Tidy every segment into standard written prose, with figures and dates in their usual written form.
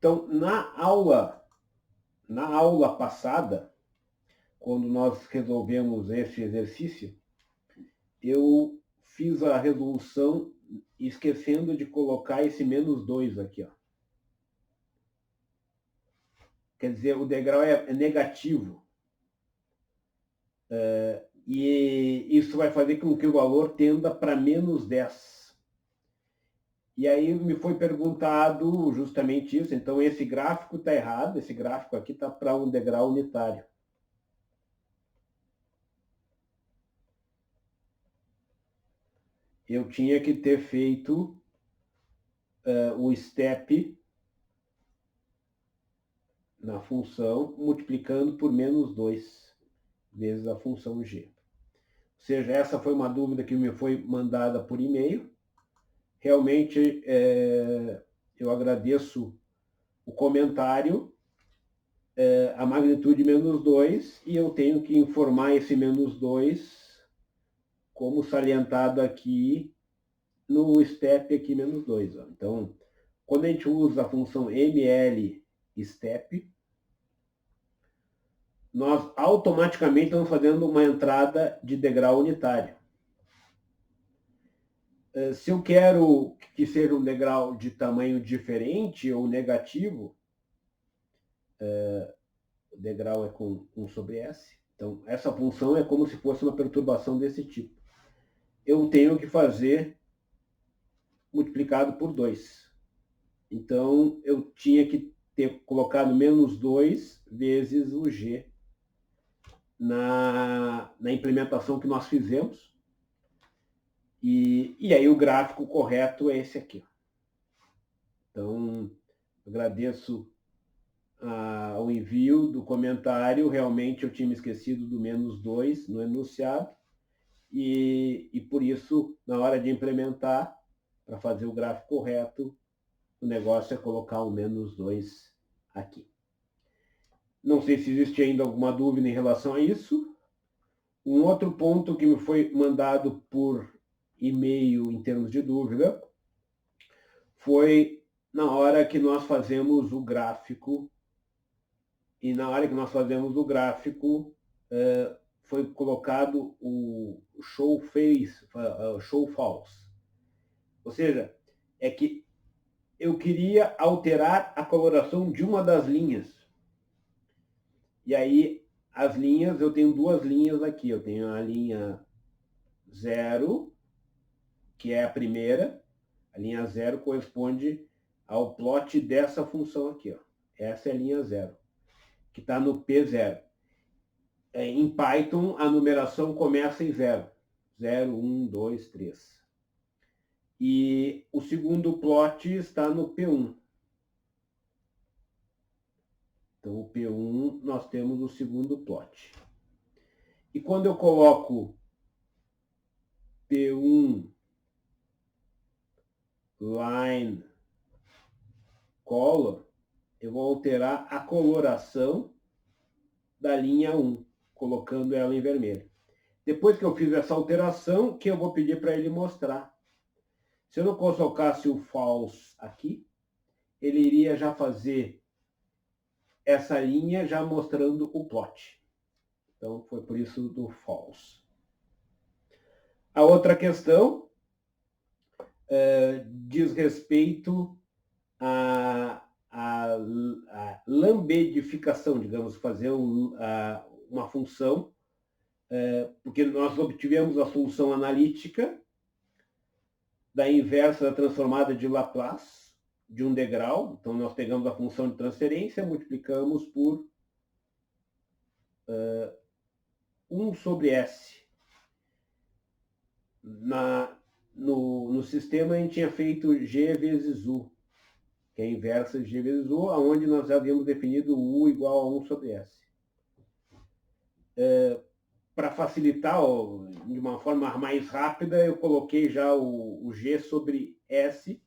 Então, na aula passada, quando nós resolvemos este exercício, eu fiz a resolução esquecendo de colocar esse menos 2 aqui, ó. Quer dizer, o degrau é negativo. E isso vai fazer com que o valor tenda para menos 10. E aí me foi perguntado justamente isso. Então, esse gráfico está errado. Esse gráfico aqui está para um degrau unitário. Eu tinha que ter feito o step na função multiplicando por menos 2 vezes a função g. Ou seja, essa foi uma dúvida que me foi mandada por e-mail. Realmente, eu agradeço o comentário, a magnitude menos 2, e eu tenho que informar esse menos 2 como salientado aqui no step aqui menos 2. Ó. Então, quando a gente usa a função ml step, nós automaticamente estamos fazendo uma entrada de degrau unitário. Se eu quero que seja um degrau de tamanho diferente ou negativo, o degrau é com 1 sobre S. Então, essa função é como se fosse uma perturbação desse tipo. Eu tenho que fazer multiplicado por 2. Então, eu tinha que ter colocado menos 2 vezes o G na implementação que nós fizemos. E aí o gráfico correto é esse aqui. Então, agradeço o envio do comentário. Realmente eu tinha me esquecido do menos 2 no enunciado. E por isso, na hora de implementar, para fazer o gráfico correto, o negócio é colocar o menos 2 aqui. Não sei se existe ainda alguma dúvida em relação a isso. Um outro ponto que me foi mandado por e-mail em termos de dúvida foi na hora que nós fazemos o gráfico. E na hora que nós fazemos o gráfico, foi colocado o show false. Ou seja, é que eu queria alterar a coloração de uma das linhas. E aí, as linhas, eu tenho duas linhas aqui. Eu tenho a linha 0, que é a primeira. A linha 0 corresponde ao plot dessa função aqui. Ó. Essa é a linha 0, que está no P0. Em Python, a numeração começa em 0. 0, 1, 2, 3. E o segundo plot está no P1. Então, o P1, nós temos o segundo plot. E quando eu coloco P1 line color, eu vou alterar a coloração da linha 1, colocando ela em vermelho. Depois que eu fiz essa alteração, que eu vou pedir para ele mostrar. Se eu não colocasse o false aqui, ele iria já fazer essa linha já mostrando o plot. Então, foi por isso do false. A outra questão diz respeito à lambedificação, digamos, fazer uma função, porque nós obtivemos a solução analítica da inversa da transformada de Laplace de um degrau. Então, nós pegamos a função de transferência, multiplicamos por 1 sobre S. No sistema, a gente tinha feito G vezes U, que é a inversa de G vezes U, onde nós já havíamos definido U igual a 1 sobre S. Para facilitar, de uma forma mais rápida, eu coloquei já o G sobre S.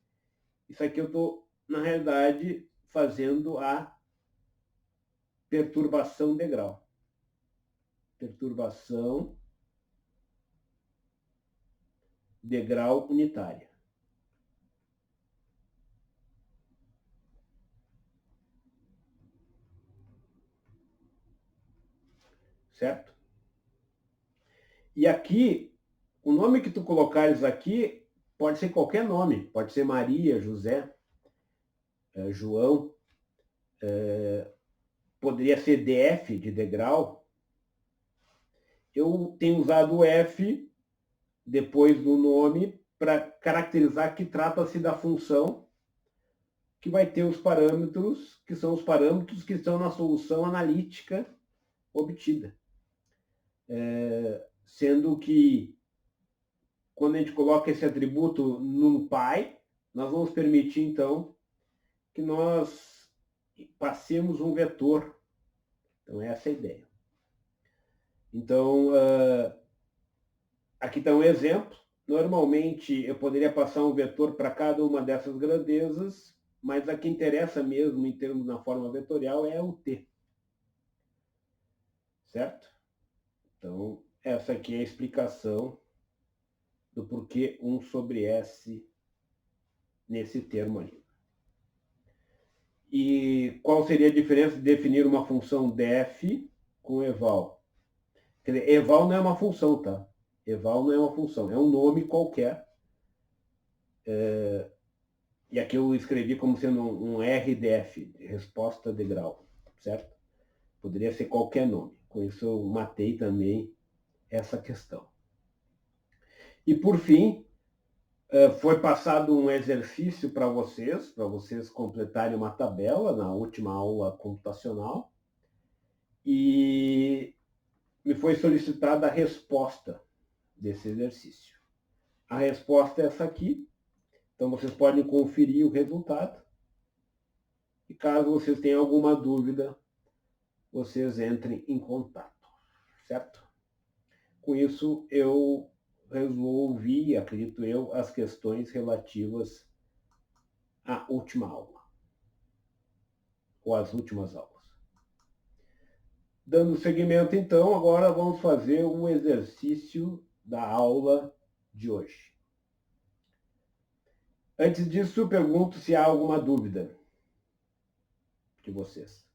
Isso aqui eu estou, na realidade, fazendo a perturbação degrau. Perturbação degrau unitária. certo? E aqui, o nome que tu colocares aqui pode ser qualquer nome, pode ser Maria, José, João, poderia ser DF, de degrau. Eu tenho usado o F depois do nome para caracterizar que trata-se da função que vai ter os parâmetros, que são os parâmetros que estão na solução analítica obtida. Sendo que, quando a gente coloca esse atributo NumPy, nós vamos permitir, então, que nós passemos um vetor. Então, essa é a ideia. Então, aqui está um exemplo. Normalmente, eu poderia passar um vetor para cada uma dessas grandezas, mas a que interessa mesmo, em termos na forma vetorial, é o t. Certo? Então, essa aqui é a explicação do porquê 1 sobre S nesse termo ali. E qual seria a diferença de definir uma função def com eval? Quer dizer, eval não é uma função, tá? Eval não é uma função, é um nome qualquer. E aqui eu escrevi como sendo um RDF, resposta de grau, certo? Poderia ser qualquer nome. Com isso eu matei também essa questão. E por fim, foi passado um exercício para vocês completarem uma tabela na última aula computacional, e me foi solicitada a resposta desse exercício. A resposta é essa aqui, então vocês podem conferir o resultado, e caso vocês tenham alguma dúvida, vocês entrem em contato, certo? Com isso, eu resolvi, acredito eu, as questões relativas à última aula, ou às últimas aulas. Dando seguimento, então, agora vamos fazer o exercício da aula de hoje. Antes disso, pergunto se há alguma dúvida de vocês.